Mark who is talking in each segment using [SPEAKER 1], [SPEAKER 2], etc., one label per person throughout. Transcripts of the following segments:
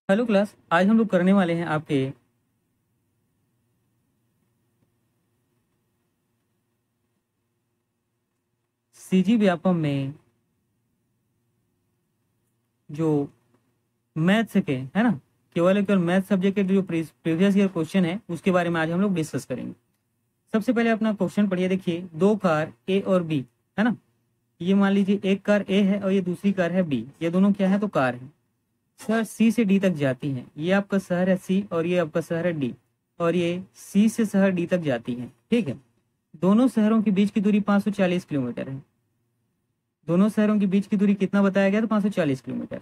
[SPEAKER 1] Hello class. आज हम लोग करने वाले हैं आपके सीजी व्यापम में जो मैथ्स के है ना, केवल मैथ सब्जेक्ट के जो प्रीवियस ईयर क्वेश्चन है उसके बारे में आज हम लोग डिस्कस करेंगे। सबसे पहले अपना क्वेश्चन पढ़िए। देखिए, दो कार ए और बी है ना। ये मान लीजिए एक कार ए है और ये दूसरी कार है बी। ये दोनों क्या है? तो कार है। शहर सी से डी तक जाती हैं। ये आपका शहर है सी और ये आपका शहर है डी, और ये सी से शहर डी तक जाती है। ठीक है। दोनों शहरों के बीच की दूरी 540 किलोमीटर है। दोनों शहरों के बीच की दूरी कितना बताया गया? तो 540 किलोमीटर।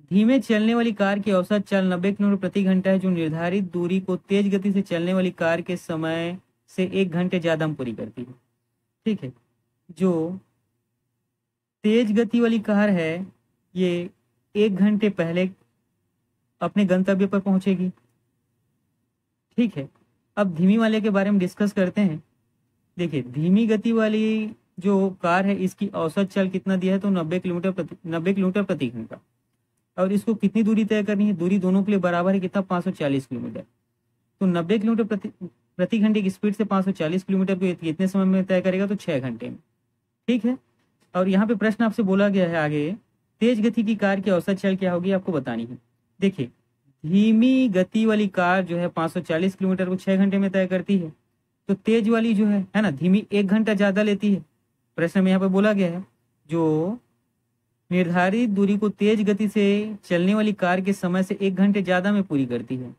[SPEAKER 1] धीमे चलने वाली कार की औसत चाल 90 किलोमीटर प्रति घंटा है, जो निर्धारित दूरी को तेज गति से चलने वाली कार के समय से 1 घंटे ज्यादा में पूरी करती है। ठीक है। जो तेज गति वाली कार है ये 1 घंटे पहले अपने गंतव्य पर पहुंचेगी। ठीक है। अब धीमी वाले के बारे में डिस्कस करते हैं। देखिए, धीमी गति वाली जो कार है इसकी औसत चाल कितना दिया है? तो 90 किलोमीटर प्रति घंटा। और इसको कितनी दूरी तय करनी है? दूरी दोनों के लिए बराबर है, कितना? 540 किलोमीटर। तो 90 किलोमीटर प्रति घंटे की स्पीड से 540 किलोमीटर को कितने समय में तय करेगा? तो 6 घंटे में। ठीक है। और यहाँ पे प्रश्न आपसे बोला गया है आगे, तेज गति की कार की औसत चाल क्या होगी आपको बतानी है। देखिए, धीमी गति वाली कार जो है 540 किलोमीटर को 6 घंटे में तय करती है। तो तेज वाली जो है ना, धीमी 1 घंटा ज्यादा लेती है। प्रश्न में यहाँ पे बोला गया है जो निर्धारित दूरी को तेज गति से चलने वाली कार के समय से 1 घंटे ज्यादा में पूरी करती है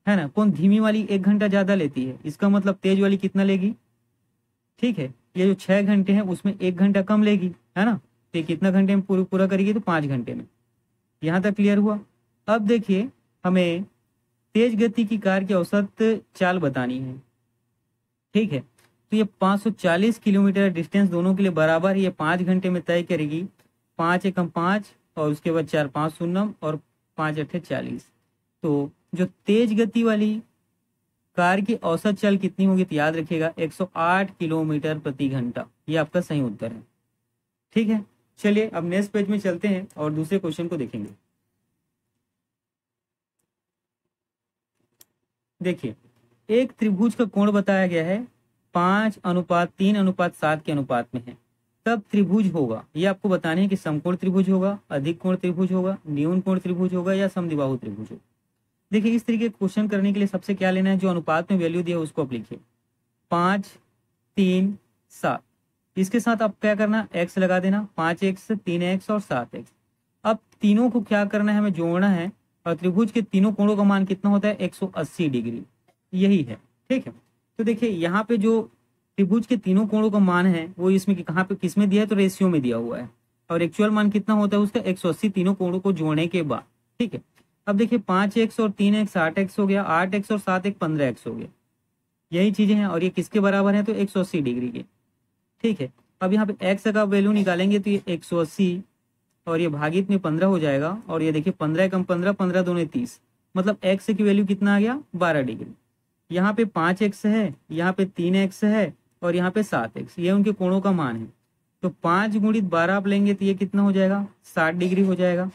[SPEAKER 1] ना। कौन? धीमी वाली 1 घंटा ज्यादा लेती है, इसका मतलब तेज वाली कितना लेगी? ठीक है। ये जो 6 घंटे हैं उसमें 1 घंटा कम लेगी, है ना। तो ये कितना घंटे में पूरा करेगी? तो 5 घंटे में। यहां तक क्लियर हुआ। अब देखिए, हमें तेज गति की कार की औसत चाल बतानी है। ठीक है। तो ये 540 किलोमीटर डिस्टेंस दोनों के लिए बराबर है, ये 5 घंटे में तय करेगी। 5 एकम 5 और उसके बाद 4 5 शून्यम और 5 अट्ठे 40। तो जो तेज गति वाली कार की औसत चाल कितनी होगी? तो याद रखिएगा 108 किलोमीटर प्रति घंटा। ये आपका सही उत्तर है। ठीक है। चलिए अब नेक्स्ट पेज में चलते हैं और दूसरे क्वेश्चन को देखेंगे। देखिए, एक त्रिभुज का कोण बताया गया है 5:3:7 के अनुपात में है। तब त्रिभुज होगा। ये आपको बताने है कि समकोण त्रिभुज होगा, अधिक कोण त्रिभुज होगा, न्यून कोण त्रिभुज होगा या समद्विबाहु त्रिभुज होगा। देखिए, इस तरीके के क्वेश्चन करने के लिए सबसे क्या लेना है? जो अनुपात में वैल्यू दिया है उसको आप लिखिए। 5:3:7। इसके साथ आप क्या करना? एक्स लगा देना। 5x 3x और 7x। अब तीनों को क्या करना है? हमें जोड़ना है। और त्रिभुज के तीनों कोणों का मान कितना होता है? 180 डिग्री। यही है। ठीक है। तो देखिए, यहाँ पे जो त्रिभुज के तीनों कोणों का मान है वो इसमें कहाँ पे किस में दिया है? तो रेशियो में दिया हुआ है। और एक्चुअल मान कितना होता है उसका? 180 तीनों कोणों को जोड़ने के बाद। ठीक है। अब देखिए, 5x और 3x 8x हो गया, 8x और 7x 15x हो गया। यही चीजें हैं। और ये किसके बराबर है? तो 180 डिग्री के। ठीक है। अब यहाँ पे एक्स का वैल्यू निकालेंगे तो ये 180 और ये भागित में 15 हो जाएगा। और ये देखिए 15 कम 15, 15 दूनी 30, मतलब एक्स की वैल्यू कितना आ गया? 12 डिग्री। यहाँ पे 5x है, यहाँ पे 3x है और यहाँ पे 7x। ये उनके कोणों का मान है। तो 5 गुणित 12 आप लेंगे तो ये कितना हो जाएगा? 60 डिग्री हो जाएगा।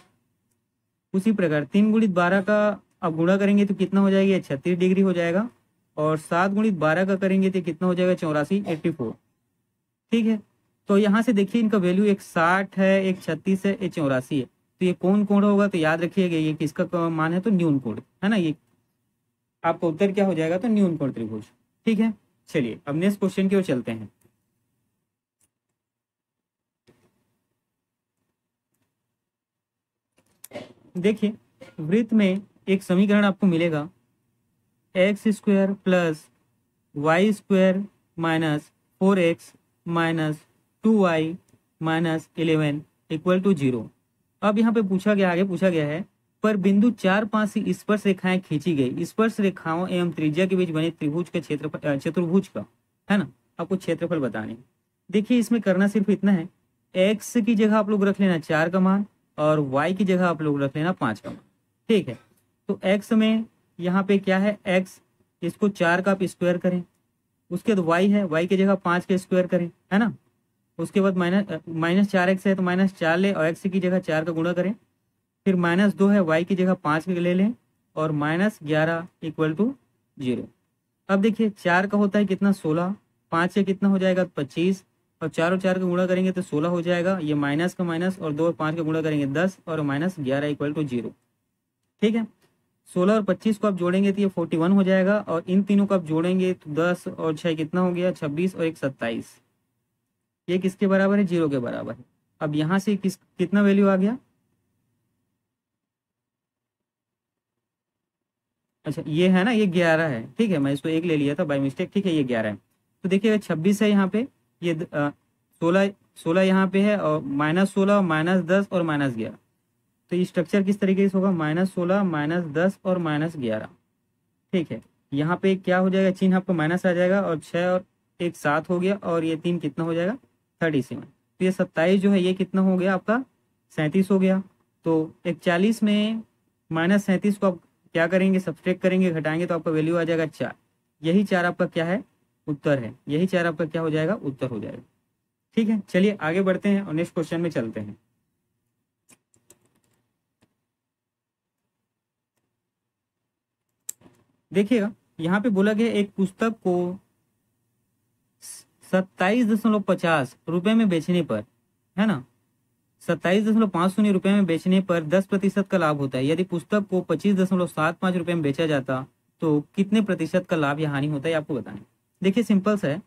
[SPEAKER 1] उसी प्रकार 3 गुणित 12 का अब गुणा करेंगे तो कितना हो जाएगा? 36 डिग्री हो जाएगा। और 7 गुणित 12 का करेंगे तो कितना हो जाएगा? 84, 84। ठीक है। तो यहाँ से देखिए, इनका वैल्यू एक 60 है, एक 36 है, एक 84 है। तो ये कौन कोण होगा? तो याद रखिएगा ये किसका मान है? तो न्यून कोण है ना। ये आपका उत्तर क्या हो जाएगा? तो न्यून कोण त्रिभुज। ठीक है। चलिए अब नेक्स्ट क्वेश्चन की ओर चलते हैं। देखिए, वृत्त में एक समीकरण आपको मिलेगा, x² plus y² minus 4x minus 2y minus 11 equal to 0। अब यहाँ पे पूछा गया, आगे पूछा गया है, पर बिंदु 4 5 से स्पर्श रेखाएं खींची गई। स्पर्श रेखाओं एवं त्रिज्या के बीच बने त्रिभुज का क्षेत्रफल, चतुर्भुज का है ना, आपको क्षेत्रफल बताने हैं। देखिए, इसमें करना सिर्फ इतना है, x की जगह आप लोग रख लेना 4 का मान और y की जगह आप लोग रख लेना 5 का मान। ठीक है। तो x में यहाँ पे क्या है? x, इसको 4 का आप स्क्वायर करें। उसके बाद y है, y की जगह 5 के स्क्वायर करें, है ना। उसके बाद माइनस 4x है तो -4 ले और x की जगह 4 का गुणा करें। फिर -2 है, y की जगह 5 ले लें और -11 इक्वल टू 0। अब देखिए 4 का होता है कितना 16, 5 से कितना हो जाएगा 25 और 4 और 4 का गुणा करेंगे तो 16 हो जाएगा। ये माइनस का माइनस और 2 और 5 का गुणा करेंगे 10 और -11 इक्वल टू 0। ठीक है, 16 और 25 को आप जोड़ेंगे तो ये 41 हो जाएगा और इन तीनों को आप जोड़ेंगे तो 10 और 6 कितना हो गया 26 और 1 27। ये किसके बराबर है 0 के बराबर है। अब यहाँ से कितना वैल्यू आ गया, अच्छा ये है ना, ये 11 है। ठीक है, मैं इसको 1 ले लिया था बाय मिस्टेक। ठीक है, ये 11 है। तो देखिएगा 26 है यहाँ पे, ये 16 यहाँ पे है और -16 -10 और -11। तो ये स्ट्रक्चर किस तरीके से होगा, -16 -10 और -11। ठीक है, यहाँ पे क्या हो जाएगा, चिन्ह आपको माइनस आ जाएगा और 6 और 1 7 हो गया और ये 3 कितना हो जाएगा 37। तो ये 27 जो है ये कितना हो गया आपका 37 हो गया। तो 41 में -37 को आप क्या करेंगे, सब्सट्रैक्ट करेंगे, घटाएंगे तो आपका वैल्यू आ जाएगा 4। यही 4 आपका क्या है, उत्तर है। यही 4 आपका क्या हो जाएगा, उत्तर हो जाएगा। ठीक है, चलिए आगे बढ़ते हैं और नेक्स्ट क्वेश्चन में चलते हैं। देखिएगा यहाँ पे बोला गया एक पुस्तक को 27.50 रुपए में बेचने पर, है ना, 27.50 रुपए में बेचने पर 10% का लाभ होता है। यदि पुस्तक को 25.75 रुपए में बेचा जाता तो कितने प्रतिशत का लाभ या हानि होता है, आपको बताएं। देखिए सिंपल सा है,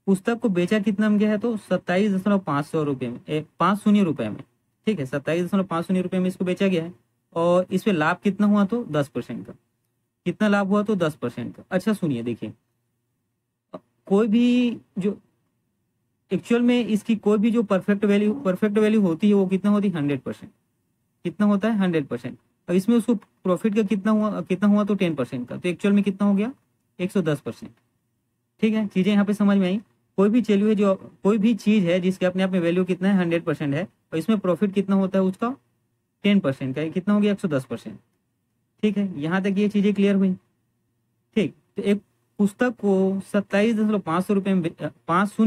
[SPEAKER 1] पुस्तक को बेचा कितना में गया है तो 27.5 रुपए में, 5 रुपए में। ठीक है, 27.5 रुपए में इसको बेचा गया है और इस पे लाभ कितना हुआ तो 10% का। कितना लाभ हुआ तो 10% का। अच्छा सुनिए, देखिए कोई भी जो एक्चुअल में इसकी कोई भी जो परफेक्ट वैल्यू होती है वो कितना होती है 100%। कितना होता है 100%। और इसमें उसको प्रॉफिट का कितना हुआ तो 10% का। तो एक्चुअल में कितना हो गया 110%। ठीक है, चीजें यहाँ पे समझ में आई। कोई भी चीज है जिसके अपने आप में वैल्यू कितना है 100% है और इसमें प्रॉफिट कितना होता है उसका 10% का, कितना हो गया 110%। ठीक है, यहाँ तक ये चीजें क्लियर हुई। ठीक, तो एक पुस्तक को 27.50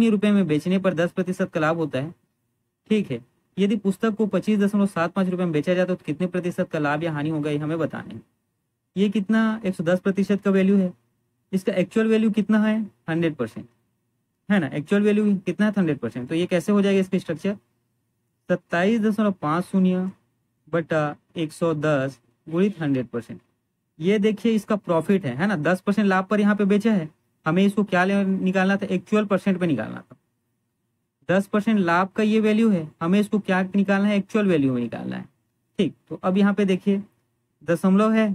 [SPEAKER 1] रुपए में बेचने पर 10% का लाभ होता है। ठीक है, यदि पुस्तक को 25.75 रुपए में बेचा जाता तो कितने प्रतिशत का लाभ या हानि होगा, ये हमें बताना है। ये कितना 110% का वैल्यू है। इसका एक्चुअल वैल्यू कितना है 100%, है ना। एक्चुअल वैल्यू कितना है 100%। तो ये कैसे हो जाएगा इसका स्ट्रक्चर, 27.50 बटा 110 गुणित 100%। ये देखिए इसका प्रॉफिट है ना, 10% लाभ पर यहाँ पे बेचा है। हमें इसको क्या निकालना था, एक्चुअल परसेंट पे निकालना था। 10% लाभ का ये वैल्यू है, हमें इसको क्या निकालना है, एक्चुअल वैल्यू में निकालना है। ठीक, तो अब यहाँ पे देखिए दशमलव है।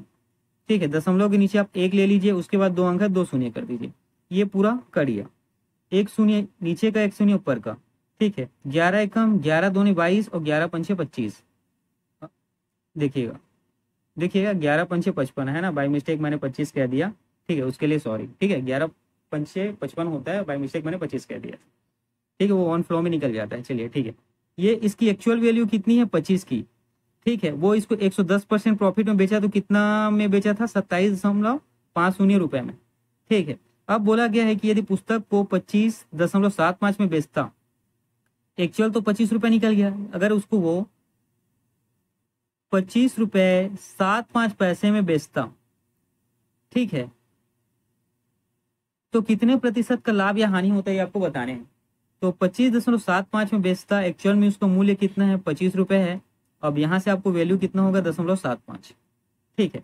[SPEAKER 1] ठीक है, दशमलव के नीचे आप 1 ले लीजिए, उसके बाद 2 अंक है, 2 शून्य कर दीजिए। ये पूरा करिए, 1 शून्य नीचे का, 1 शून्य ऊपर का। ठीक है, 11 एकम 11 दूनी 22 और 11 पंचे 25। देखिएगा 11 पंचे 55 है ना, बाई मिस्टेक मैंने 25 कह दिया। ठीक है, उसके लिए सॉरी। ठीक है, 11 पंचे 55 होता है, बाई मिस्टेक मैंने 25 कह दिया। ठीक है, वो ऑन फ्लो में निकल जाता है। चलिए ठीक है, ये इसकी एक्चुअल वैल्यू कितनी है 25 की। ठीक है, वो इसको 110% प्रॉफिट में बेचा तो कितना में बेचा था 27.50 रुपए में। ठीक है, अब बोला गया है कि यदि पुस्तक को 25.75 में बेचता, एक्चुअल तो 25 रुपए निकल गया, अगर उसको वो 25.75 में बेचता, ठीक है, तो कितने प्रतिशत का लाभ या हानि होता है ये आपको बताने हैं। तो 25.75 में बेचता, एक्चुअल में उसका मूल्य कितना है 25 रुपए है। अब यहां से आपको वैल्यू कितना होगा 0.75। ठीक है,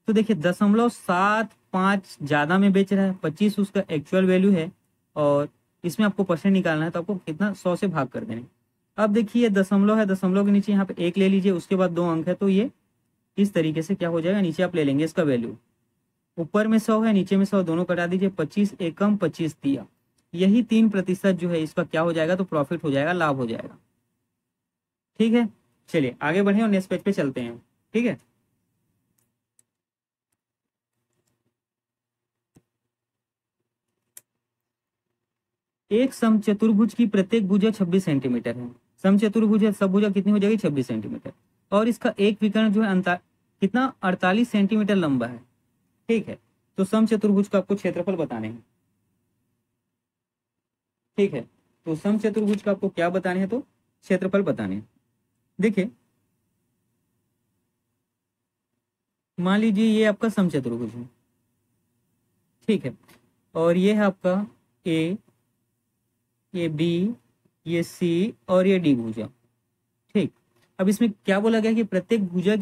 [SPEAKER 1] तो देखिए 0.75 ज्यादा में बेच रहा है, 25 उसका एक्चुअल वैल्यू है और इसमें आपको परसेंट निकालना है तो आपको कितना 100 से भाग कर देने। अब देखिए दशमलव है, दशमलव के नीचे यहाँ पे 1 ले लीजिए, उसके बाद 2 अंक है, तो ये इस तरीके से क्या हो जाएगा, नीचे आप ले लेंगे इसका वैल्यू। ऊपर में 100 है, नीचे में 100, दोनों कटा दीजिए, 25 एकम 25 दिया। यही 3% जो है इसका क्या हो जाएगा तो प्रॉफिट हो जाएगा, लाभ हो जाएगा। ठीक है, चलिए आगे बढ़े और नेक्स्ट पेज पे चलते हैं। ठीक है, एक समचतुर्भुज की प्रत्येक भुजा 26 सेंटीमीटर है। समचतुर्भुज है, सब भुजा कितनी हो जाएगी 26 सेंटीमीटर और इसका एक विकर्ण जो है कितना 48 सेंटीमीटर लंबा है। ठीक है, तो समचतुर्भुज का आपको क्षेत्रफल बताने हैं। ठीक है, तो समचतुर्भुज का आपको क्या बताने हैं तो क्षेत्रफल बताने हैं। देखिए मान लीजिए ये आपका समचतुर्भुज है, ठीक है, और ये है आपका ए, ये बी, ये सी और ये डी भुजा, ठीक। अब इसमें क्या बोला गया कि प्रत्येक भुजा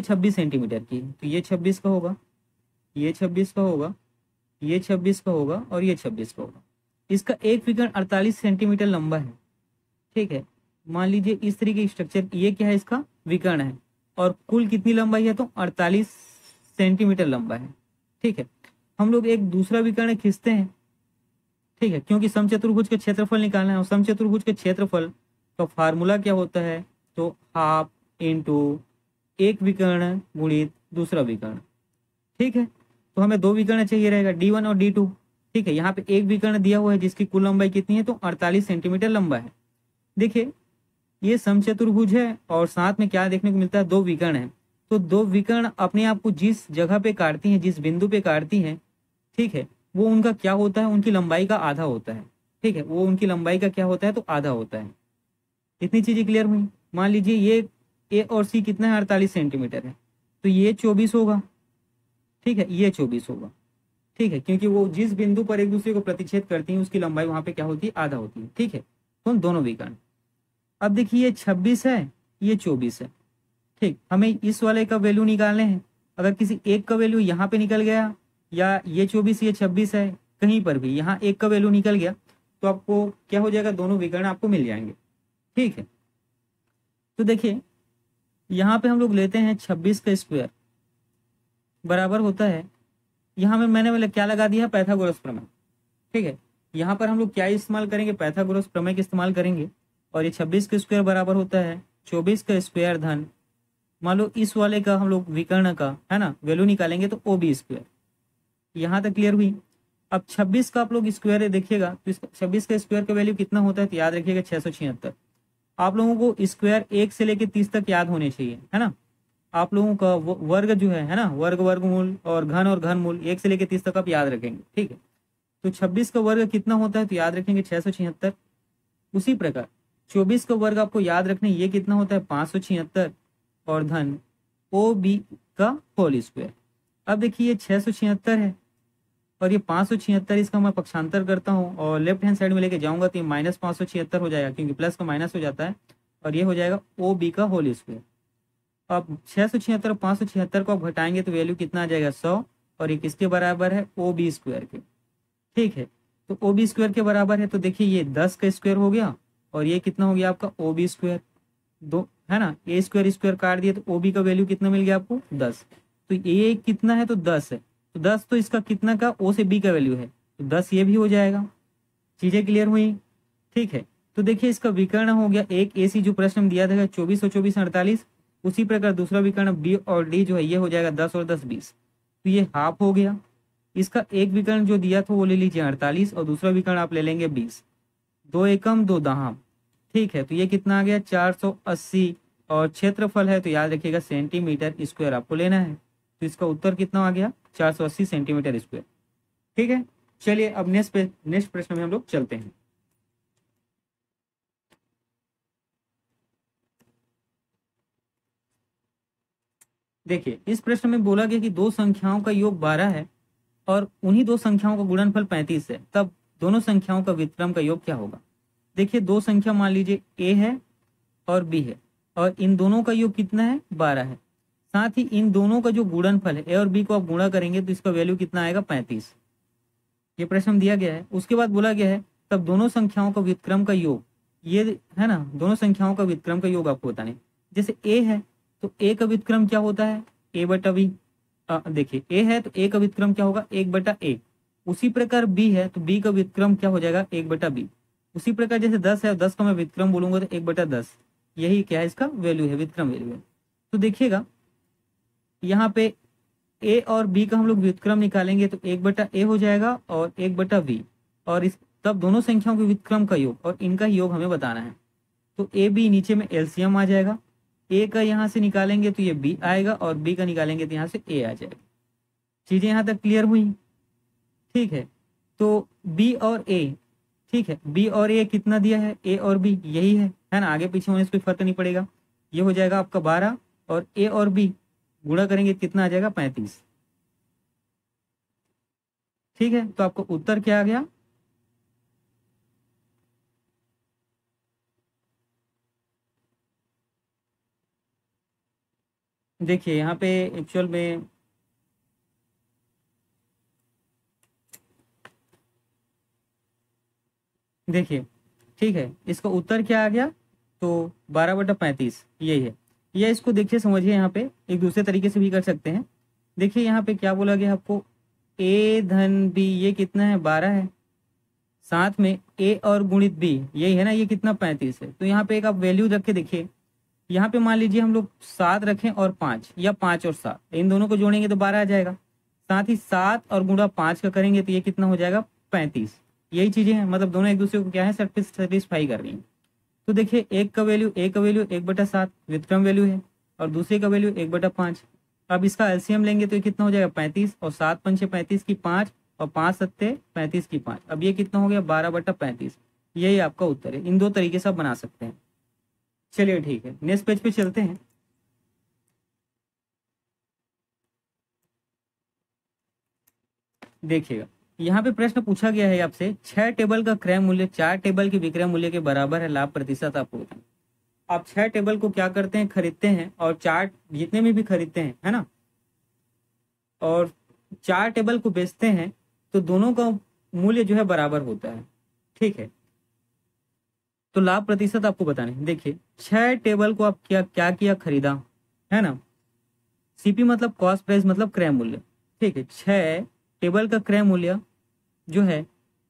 [SPEAKER 1] 26 सेंटीमीटर की है, तो ये 26 का होगा, ये 26 का होगा, ये 26 का होगा और ये 26 का होगा। इसका एक विकर्ण 48 सेंटीमीटर लंबा है, ठीक है। मान लीजिए इस तरीके की स्ट्रक्चर, ये क्या है, इसका विकर्ण है, और कुल कितनी लंबाई है, तो 48 सेंटीमीटर लंबा है, ठीक है। हम लोग एक दूसरा विकर्ण खींचते हैं, ठीक है, क्योंकि समचतुर्भुज के क्षेत्रफल निकालना है, और समचतुर्भुज के क्षेत्रफल का फार्मूला क्या होता है, तो हाफ इंटू एक विकर्ण गुणित दूसरा विकर्ण, ठीक है। तो हमें दो विकर्ण चाहिए रहेगा, D1 और D2, ठीक है। यहाँ पे एक विकर्ण दिया हुआ है जिसकी कुल लंबाई कितनी है, तो 48 सेंटीमीटर लंबा है। देखिए ये समचतुर्भुज है और साथ में क्या देखने को मिलता है, दो विकर्ण है। तो दो विकर्ण अपने आप को जिस जगह पे काटती हैं, जिस बिंदु पे काटती हैं, ठीक है, वो उनका क्या होता है, उनकी लंबाई का आधा होता है, ठीक है। वो उनकी लंबाई का क्या होता है, तो आधा होता है। इतनी चीजें क्लियर हुई। मान लीजिए ये ए और सी कितना है, 48 सेंटीमीटर है, तो ये 24 होगा, ठीक है, ये 24 होगा, ठीक है, क्योंकि वो जिस बिंदु पर एक दूसरे को प्रतिच्छेद करती हैं उसकी लंबाई वहां पे क्या होती है, आधा होती है, ठीक है। तो दोनों विकर्ण। अब देखिए ये 26 है, ये 24 है, ठीक। हमें इस वाले का वैल्यू निकालने हैं। अगर किसी एक का वैल्यू यहाँ पे निकल गया, या ये 24 ये 26 है, कहीं पर भी यहाँ एक का वैल्यू निकल गया, तो आपको क्या हो जाएगा, दोनों विकर्ण आपको मिल जाएंगे, ठीक है। तो देखिए यहाँ पे हम लोग लेते हैं 26 का स्क्वायर बराबर होता है, यहाँ में मैंने मतलब क्या लगा दिया, पाइथागोरस प्रमेय, ठीक है। यहाँ पर हम लोग क्या इस्तेमाल करेंगे, पाइथागोरस प्रमेय का इस्तेमाल करेंगे। और ये 26 का स्क्वायर बराबर होता है 24 का स्क्वायर धन, मान लो इस वाले का हम लोग विकर्ण का है ना वैल्यू निकालेंगे, तो ओ बी स्क्वायर। यहाँ तक क्लियर हुई। अब 26 का आप लोग स्क्वायर देखिएगा, तो 26 का स्क्वायर का वैल्यू कितना होता है, तो याद रखिएगा 676। आप लोगों को स्क्वायर 1 से लेकर 30 तक याद होने चाहिए, है ना। आप लोगों का वर्ग जो है ना, वर्ग वर्गमूल और घन मूल 1 से लेकर 30 तक आप याद रखेंगे, ठीक है। तो 26 का वर्ग कितना होता है, तो याद रखेंगे 676। उसी प्रकार 24 का वर्ग आपको याद रखने, ये कितना होता है, 576 और धन ओ बी का होल स्क्वायर। अब देखिए ये 676 है और ये 576, इसका मैं पक्षांतर करता हूँ और लेफ्ट हैंड साइड में लेके जाऊंगा तो ये -576 हो जाएगा, क्योंकि प्लस का माइनस हो जाता है, और ये हो जाएगा ओ बी का होल स्क्वायर। अब 676 और 576 को आप घटाएंगे तो वैल्यू कितना आ जाएगा, 100, और ये किसके बराबर है, ओ बी स्क्वायर के, ठीक है। तो ओ बी स्क्वायर के बराबर है, तो देखिए ये 10 का स्क्वायर हो गया, और ये कितना हो गया आपका ओ बी स्क्वायर, दो है ना, ए स्क्वायर स्क्वायर काट दिया, तो ओ बी का वैल्यू कितना मिल गया आपको, 10। तो ये कितना है, तो 10 है, तो 10 तो इसका कितना का, ओ से बी का वैल्यू है, तो 10 ये भी हो जाएगा। चीजें क्लियर हुई, ठीक है। तो देखिए इसका विकर्ण हो गया एक ए सी, जो प्रश्न में दिया था 24 और 24 48। उसी प्रकार दूसरा विकर्ण बी और डी जो है, ये हो जाएगा 10 और 10 20, तो ये हाफ हो गया। इसका एक विकर्ण जो दिया था वो ले लीजिए 48, और दूसरा विकर्ण आप ले लेंगे 20, 2 एकम 2 दहाम, ठीक है। तो ये कितना आ गया, 480, और क्षेत्रफल है तो याद रखिएगा सेंटीमीटर स्क्वायर आपको लेना है, तो इसका उत्तर कितना आ गया, 480 सेंटीमीटर स्क्वायर, ठीक है। चलिए अब नेक्स्ट प्रश्न में हम लोग चलते हैं। देखिए इस प्रश्न में बोला गया कि दो संख्याओं का योग 12 है और उन्हीं दो संख्याओं का गुणनफल 35 है, तब दोनों संख्याओं का व्युत्क्रम का योग क्या होगा। देखिए दो संख्या मान लीजिए ए है और बी है, और इन दोनों का योग कितना है, 12 है। साथ ही इन दोनों का जो गुणनफल है, ए और बी को आप गुणा करेंगे तो इसका वैल्यू कितना आएगा, 35। ये प्रश्न दिया गया है। उसके बाद बोला गया है तब दोनों संख्याओं का व्युत्क्रम का योग, ये है ना, दोनों संख्याओं का व्युत्क्रम का योग आपको बताने। जैसे ए है तो ए का व्युत्क्रम क्या होता है, ए बटा बी। देखिए ए है तो ए का व्युत्क्रम क्या होगा, 1/a। उसी प्रकार बी है तो बी का व्युत्क्रम क्या हो जाएगा, 1/b। उसी प्रकार जैसे 10 है, 10 का मैं व्युत्क्रम बोलूंगा तो 1/10, यही क्या है, इसका वैल्यू है, व्युत्क्रम वैल्यू है। तो देखिएगा यहाँ पे ए और बी का हम लोग व्युत्क्रम निकालेंगे तो 1/a हो जाएगा और 1/b, और इस तब दोनों संख्याओं के व्युत्क्रम का योग और इनका योग हमें बताना है। तो ए बी नीचे में एलसीएम आ जाएगा, ए का यहाँ से निकालेंगे तो ये बी आएगा, और बी का निकालेंगे तो यहाँ से ए आ जाएगा। चीजें यहाँ तक क्लियर हुई, ठीक है। तो बी और ए, ठीक है, बी और ए कितना दिया है, ए और बी यही है ना, आगे पीछे होने से कोई फर्क नहीं पड़ेगा। ये हो जाएगा आपका 12 और ए और बी गुणा करेंगे कितना आ जाएगा 35। ठीक है, तो आपको उत्तर क्या आ गया? देखिए यहाँ पे एक्चुअल में देखिए, ठीक है, इसका उत्तर क्या आ गया? तो 12/35 यही है। या इसको देखिए समझिए, यहाँ पे एक दूसरे तरीके से भी कर सकते हैं। देखिए यहाँ पे क्या बोला गया आपको, ए धन बी ये कितना है 12 है, साथ में ए और गुणित बी यही है ना, ये कितना 35 है। तो यहाँ पे एक आप वैल्यू रख के देखिए, यहाँ पे मान लीजिए हम लोग 7 रखें और 5, या 5 और 7 इन दोनों को जोड़ेंगे तो 12 आ जाएगा। साथ ही 7 और गुणा 5 का करेंगे तो ये कितना हो जाएगा 35। यही चीजें हैं, मतलब दोनों एक दूसरे को क्या है सेटिस्फाई कर रही हैं। तो देखिए एक का वैल्यू 1/7 व्युत्क्रम वैल्यू है, और दूसरे का वैल्यू 1/5। अब इसका एलसीएम लेंगे तो ये कितना हो जाएगा 35, और 7 पंचे 35 की 5, और 5 सत्ते 35 की 5। अब ये कितना हो गया 12/35। यही आपका उत्तर है। इन दो तरीके से आप बना सकते हैं। चलिए ठीक है, नेक्स्ट पेज पे चलते हैं। देखिएगा यहाँ पे प्रश्न पूछा गया है आपसे, 6 टेबल का क्रय मूल्य 4 टेबल के विक्रय मूल्य के बराबर है, लाभ प्रतिशत आपको बताएं। आप 6 टेबल को क्या करते हैं, खरीदते हैं, और 4 जितने में भी खरीदते हैं, है ना, और 4 टेबल को बेचते हैं, तो दोनों का मूल्य जो है बराबर होता है। ठीक है, तो लाभ प्रतिशत आपको बताना है। देखिए 6 टेबल को आप क्या क्या किया, खरीदा, है ना। सीपी मतलब कॉस्ट प्राइस मतलब क्रय मूल्य। ठीक है, 6 टेबल का क्रय मूल्य जो है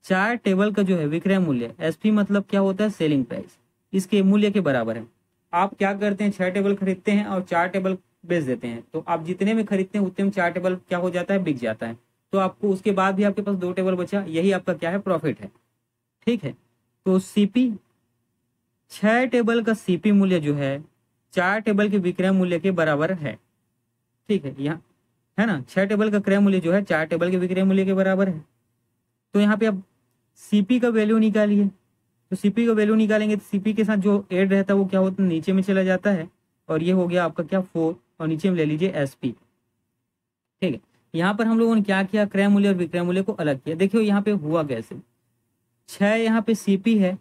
[SPEAKER 1] 4 टेबल का जो है विक्रय मूल्य, एसपी मतलब क्या होता है सेलिंग प्राइस, इसके मूल्य के बराबर है। आप क्या करते हैं, 6 टेबल खरीदते हैं और 4 टेबल बेच देते हैं, तो आप जितने में खरीदते हैं उतने में 4 टेबल क्या हो जाता है, बिक जाता है। तो आपको उसके बाद भी आपके पास 2 टेबल बचा, यही आपका क्या है, प्रॉफिट है। ठीक है, तो सीपी 6 टेबल का सीपी मूल्य जो है 4 टेबल के विक्रय मूल्य के बराबर है। ठीक है, यहाँ है ना, 6 टेबल का क्रय मूल्य जो है 4 टेबल के विक्रय मूल्य के बराबर है। तो यहाँ पे आप सीपी का वैल्यू निकालिए। तो सीपी का वैल्यू निकालेंगे तो सीपी के साथ जो एड रहता है वो क्या होता है, नीचे में चला जाता है, और ये हो गया आपका क्या 4, और नीचे में ले लीजिए एसपी। ठीक है, यहाँ पर हम लोगों ने क्या किया, क्रय मूल्य और विक्रय मूल्य को अलग किया। देखियो यहाँ पे हुआ कैसे, 6 यहाँ पे सीपी है,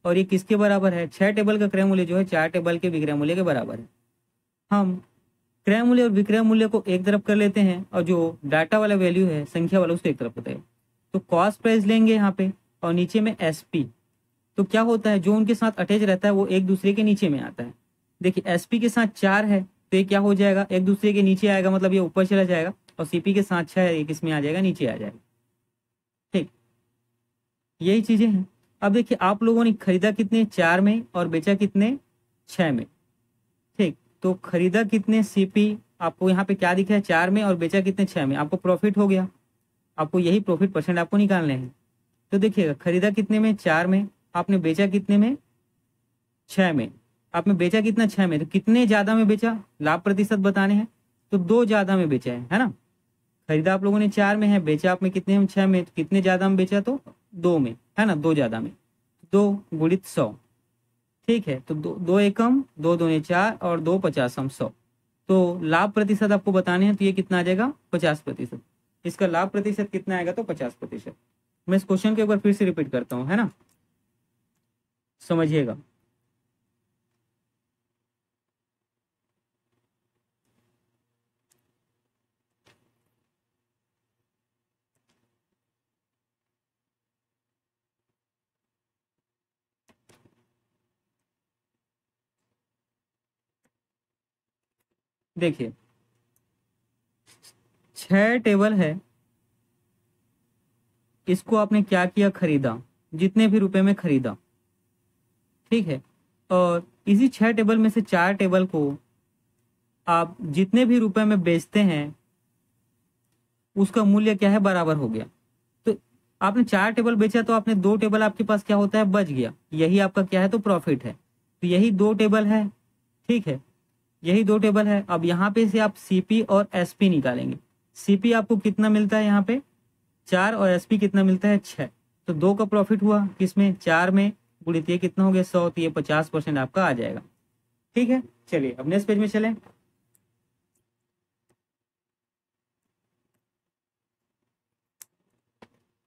[SPEAKER 1] और ये किसके बराबर है, 6 टेबल का क्रय मूल्य जो है 4 टेबल के विक्रय मूल्य के बराबर है। हम क्रय मूल्य और विक्रय मूल्य को एक तरफ कर लेते हैं, और जो डाटा वाला वैल्यू है, संख्या वाला, उसको एक तरफ होता है। तो कॉस्ट प्राइस लेंगे यहाँ पे, और नीचे में एसपी। तो क्या होता है, जो उनके साथ अटैच रहता है वो एक दूसरे के नीचे में आता है। देखिए एसपी के साथ 4 है तो ये क्या हो जाएगा, एक दूसरे के नीचे आएगा, मतलब ये ऊपर चला जाएगा, और सीपी के साथ 6 है, एक इसमें आ जाएगा, नीचे आ जाएगा। ठीक, यही चीजें हैं। अब देखिए आप लोगों ने खरीदा कितने, 4 में, और बेचा कितने, 6 में। ठीक, तो खरीदा कितने सीपी, आपको यहाँ पे क्या दिखा है, 4 में, और बेचा कितने, 6 में, आपको प्रॉफिट हो गया। आपको यही प्रॉफिट परसेंट आपको निकालने हैं। तो देखिएगा खरीदा कितने में, 4 में, आपने बेचा कितने में, 6 में। आपने बेचा कितना, 6 में, तो कितने ज्यादा में बेचा, लाभ प्रतिशत बताने हैं, तो 2 ज्यादा में बेचा है ना। खरीदा आप लोगों ने 4 में है, बेचा आप में कितने में, 6 में, तो कितने ज्यादा में बेचा, तो 2 में, है ना, 2 ज्यादा में, 2 गुणित 100। ठीक है, तो 2 एकम, 2 दूने 4, और 2 50 100। तो लाभ प्रतिशत आपको बताने हैं, तो ये कितना आ जाएगा 50%। इसका लाभ प्रतिशत कितना आएगा, तो 50%। मैं इस क्वेश्चन के ऊपर फिर से रिपीट करता हूं, है ना, समझिएगा। देखिए 6 टेबल है, इसको आपने क्या किया, खरीदा, जितने भी रुपए में खरीदा। ठीक है, और इसी 6 टेबल में से 4 टेबल को आप जितने भी रुपए में बेचते हैं उसका मूल्य क्या है, बराबर हो गया। तो आपने 4 टेबल बेचा, तो आपने 2 टेबल आपके पास क्या होता है, बच गया, यही आपका क्या है, तो प्रॉफिट है। तो यही 2 टेबल है। ठीक है, यही 2 टेबल है। अब यहाँ पे से आप सीपी और एसपी निकालेंगे। सीपी आपको कितना मिलता है यहाँ पे 4, और एसपी कितना मिलता है 6। तो 2 का प्रॉफिट हुआ किसमें, 4 में, गुणित ये कितना हो गया 100, तो ये 50% आपका आ जाएगा। ठीक है, चलिए अब नेक्स्ट पेज में चलें।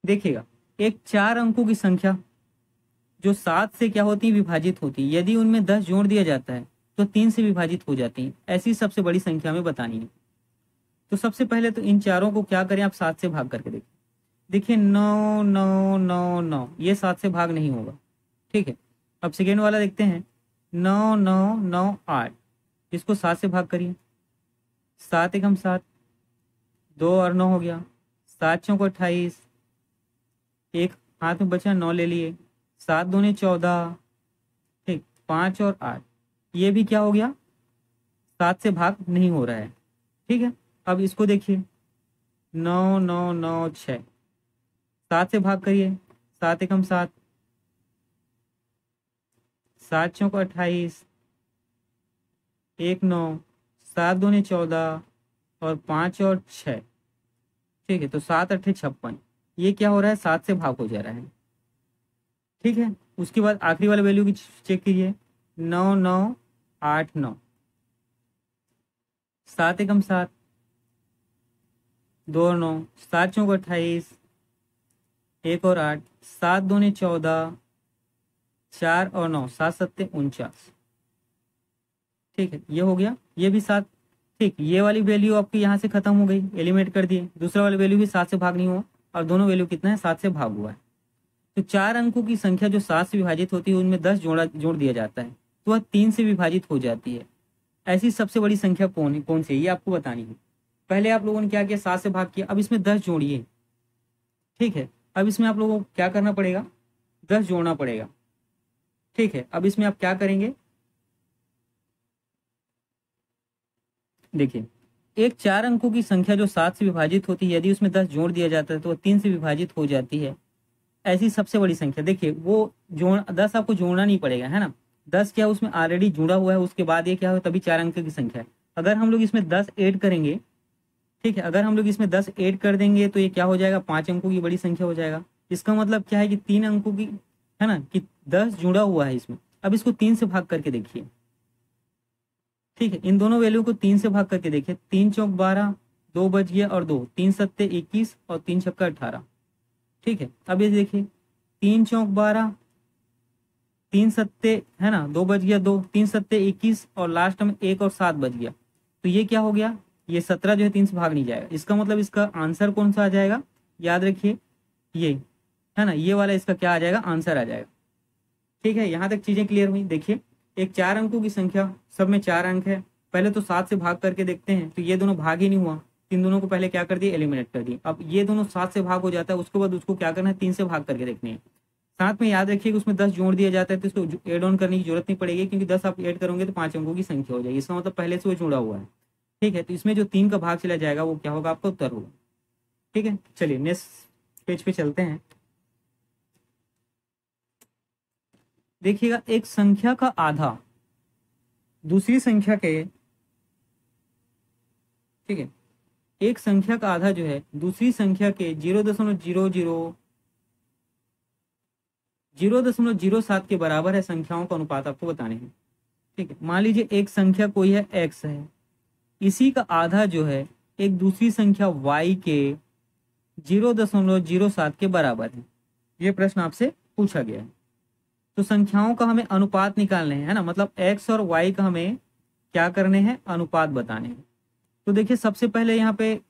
[SPEAKER 1] देखिएगा, एक 4 अंकों की संख्या जो 7 से क्या होती है, विभाजित होती है, यदि उनमें 10 जोड़ दिया जाता है तो 3 से विभाजित हो जाती है। ऐसी सबसे बड़ी संख्या में बतानी है। तो सबसे पहले तो इन चारों को क्या करें, आप 7 से भाग करके देखिए। देखिए 9 9 9 9, ये 7 से भाग नहीं होगा। ठीक है, अब सेकेंड वाला देखते हैं, 9 9 9 8, इसको 7 से भाग करिए। 7 एकम 7, 2 और 9 हो गया, 7 चौक 28, एक हाथ में बचा 9 ले लिए, 7 दूनी 14, ठीक, 5 और 8, ये भी क्या हो गया, 7 से भाग नहीं हो रहा है। ठीक है, अब इसको देखिए 9 9 9 6, 7 से भाग करिए, 7 एकम 7, 7 चौक 28, एक 9, 7 दूनी 14 और 5 और 6, ठीक है, तो 7 8 56, ये क्या हो रहा है, 7 से भाग हो जा रहा है। ठीक है, उसके बाद आखिरी वाले वैल्यू की चेक कीजिए, 9 9 8 9, 7 एकम 7, 2 और 9, 7 चौक 28, एक और 8, 7 दूनी 14, 4 और 9, 7 सत्ते 49। ठीक है, ये हो गया, ये भी 7। ठीक, ये वाली वैल्यू आपकी यहाँ से खत्म हो गई, एलिमिनेट कर दिए। दूसरा वाला वैल्यू भी 7 से भाग नहीं हुआ, और दोनों वैल्यू कितना है, 7 से भाग हुआ है। तो 4 अंकों की संख्या जो 7 से विभाजित होती है, उनमें 10 जोड़ दिया जाता है तो वह 3 से विभाजित हो जाती है। ऐसी सबसे बड़ी संख्या कौन सी है, ये आपको बतानी है। पहले आप लोगों ने क्या किया, 7 से भाग किया, अब इसमें 10 जोड़िए। ठीक है, अब इसमें आप लोगों को क्या करना पड़ेगा, 10 जोड़ना पड़ेगा। ठीक है, अब इसमें आप क्या करेंगे, देखिए, एक 4 अंकों की संख्या जो 7 से विभाजित होती है, यदि उसमें 10 जोड़ दिया जाता है तो वह 3 से विभाजित हो जाती है। ऐसी सबसे बड़ी संख्या, देखिए वो 10 आपको जोड़ना नहीं पड़ेगा, है ना। 10 क्या उसमें ऑलरेडी जुड़ा हुआ है, उसके बाद ये क्या हो, तभी 4 अंक की संख्या है। अगर हम लोग इसमें 10 ऐड करेंगे, ठीक है, अगर हम लोग इसमें 10 ऐड कर देंगे तो ये क्या हो जाएगा, 5 अंकों की बड़ी संख्या हो जाएगा। इसका मतलब क्या है कि 3 अंकों की, है ना, कि 10 जुड़ा हुआ है इसमें। अब इसको 3 से भाग करके देखिए। ठीक है, इन दोनों वैल्यू को 3 से भाग करके देखिए, 3 चौक 12, 2 बच गया और 2, 3 सत्ते 21 और 3 छक्का 18। ठीक है, अब ये देखिए, 3 चौक 12, 3 सत्ते, है ना, 2 बच गया, 2 3 सत्ते 21 और लास्ट में 1 और 7 बच गया। तो ये क्या हो गया, ये 17 जो है 3 से भाग नहीं जाएगा। इसका मतलब इसका आंसर कौन सा आ जाएगा, याद रखिए, ये है ना, ये वाला इसका क्या आ जाएगा, आंसर आ जाएगा। ठीक है, यहाँ तक चीजें क्लियर हुई। देखिए, एक 4 अंकों की संख्या, सब में 4 अंक है। पहले तो 7 से भाग करके देखते हैं, तो ये दोनों भाग ही नहीं हुआ, इन दोनों को पहले क्या कर दिए, एलिमिनेट कर दिए। अब ये दोनों 7 से भाग हो जाता है, उसके बाद उसको क्या करना है, 3 से भाग करके देखनी है। साथ में याद रखिए कि उसमें 10 जोड़ दिया जाता है, तो इसको एड ऑन करने की जरूरत नहीं पड़ेगी, क्योंकि 10 आप ऐड करोगे तो 5 अंकों की संख्या हो जाएगी। इसका मतलब पहले से वो जुड़ा हुआ है। ठीक है, तो इसमें जो 3 का भाग चला जाएगा वो क्या होगा, आपका उत्तर होगा। ठीक है, चलिए नेक्स्ट पेज पे चलते हैं। देखिएगा, एक संख्या का आधा दूसरी संख्या के, ठीक है, एक संख्या का आधा जो है दूसरी संख्या के 0.0007 के बराबर है। संख्याओं का अनुपात आपको बताने हैं। ठीक है, मान लीजिए एक संख्या कोई है x है, इसी का आधा जो है एक दूसरी संख्या y के 0.07 के बराबर है। ये प्रश्न आपसे पूछा गया है। तो संख्याओं का हमें अनुपात निकालने हैं, है ना, मतलब x और y का हमें क्या करने हैं, अनुपात बताने हैं। तो देखिए, सबसे पहले यहाँ पे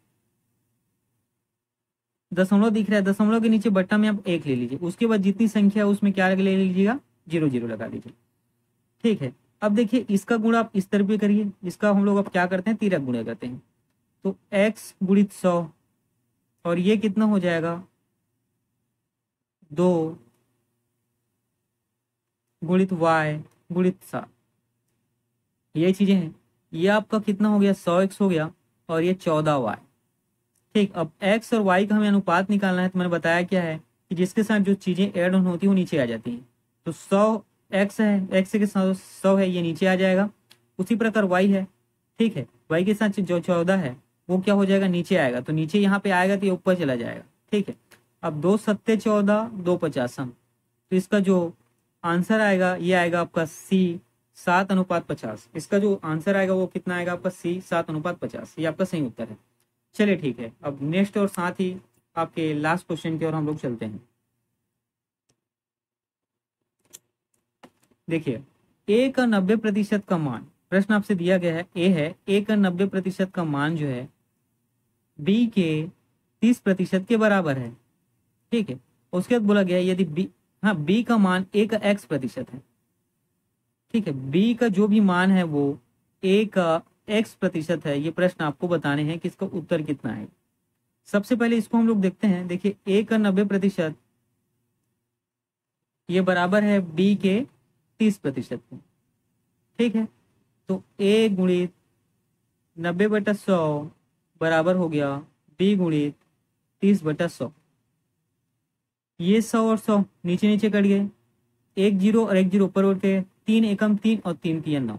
[SPEAKER 1] दशमलव दिख रहा है, दशमलव के नीचे बट्टा में आप 1 ले लीजिए। उसके बाद जितनी संख्या है उसमें क्या ले लीजिएगा, 0 0 लगा दीजिए। ठीक है, अब देखिए इसका गुणा आप इस तरह पे करिए, इसका हम लोग अब क्या करते हैं, तिरक गुणा करते हैं। तो x गुणित 100, और ये कितना हो जाएगा, 2 गुणित y गुणित 7। ये चीजें हैं। ये आपका कितना हो गया, 100x हो गया, और ये 14y। ठीक, अब x और y का हमें अनुपात निकालना है। तो मैंने बताया क्या है कि जिसके साथ जो चीजें ऐड ऑन होती है वो नीचे आ जाती हैं। तो 100x है, x के साथ 100 है, ये नीचे आ जाएगा। उसी प्रकार y है, ठीक है, y के साथ जो 14 है वो क्या हो जाएगा, नीचे आएगा। तो नीचे यहाँ पे आएगा तो ये ऊपर चला जाएगा। ठीक है, अब 2 सत्ते 14, 2 50, तो इसका जो आंसर आएगा ये आएगा आपका C 7:50। इसका जो आंसर आएगा वो कितना आएगा आपका C 7:50। ये आपका सही उत्तर है। चलिए ठीक है, अब नेक्स्ट और साथ ही आपके लास्ट क्वेश्चन की ओर हम लोग चलते हैं। देखिए ए का 90% का मान, प्रश्न आपसे दिया गया है ए है, ए का 90% का मान जो है बी के 30% के बराबर है। ठीक है, उसके बाद बोला गया है यदि बी, हाँ बी का मान ए का x% है। ठीक है, बी का जो भी मान है वो ए का x% है। ये प्रश्न आपको बताने हैं कि इसका उत्तर कितना है। सबसे पहले इसको हम लोग देखते हैं। देखिए ए का 90% ये बराबर है बी के 30% के। ठीक है, तो ए गुणित 90/100 बराबर हो गया बी गुणित 30/100। ये 100 और 100 नीचे नीचे कट गए, एक जीरो और एक जीरो ऊपर उठ गए, 3 एकम 3 और 3 तिया 9।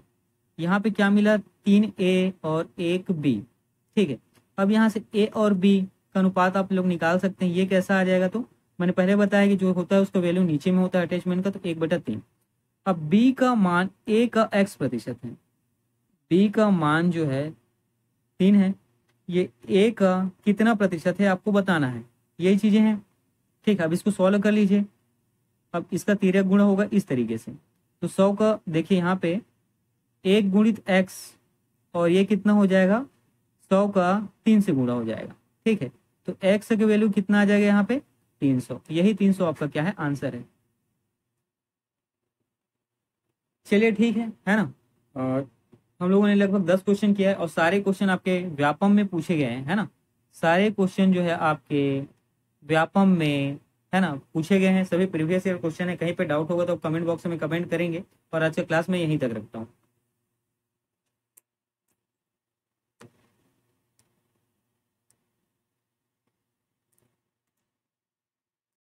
[SPEAKER 1] यहाँ पे क्या मिला, 3A और 1B। ठीक है, अब यहाँ से A और B का अनुपात आप लोग निकाल सकते हैं। ये कैसा आ जाएगा, तो मैंने पहले बताया कि जो होता है उसका वैल्यू नीचे में होता है अटैचमेंट का, तो 1/3। अब B का मान A का x% है, B का मान जो है 3 है, ये A का कितना प्रतिशत है आपको बताना है, यही चीजें हैं। ठीक है, अब इसको सॉल्व कर लीजिए। अब इसका तिर्यक गुणा होगा इस तरीके से, तो 100 का देखिए यहाँ पे 1 गुणित x और ये कितना हो जाएगा, 100 का 3 से गुणा हो जाएगा। ठीक है, तो x का वैल्यू कितना आ जाएगा यहाँ पे 300। यही 300 आपका क्या है, आंसर है। चलिए ठीक है ना। और हम लोगों ने लगभग 10 क्वेश्चन किया है और सारे क्वेश्चन आपके व्यापम में पूछे गए हैं, है ना। सारे क्वेश्चन जो है आपके व्यापम में, है ना, पूछे गए हैं। सभी प्रीवियस ईयर क्वेश्चन है। कहीं पे डाउट होगा तो कमेंट बॉक्स में कमेंट करेंगे। और आज के क्लास में यहीं तक रखता हूँ।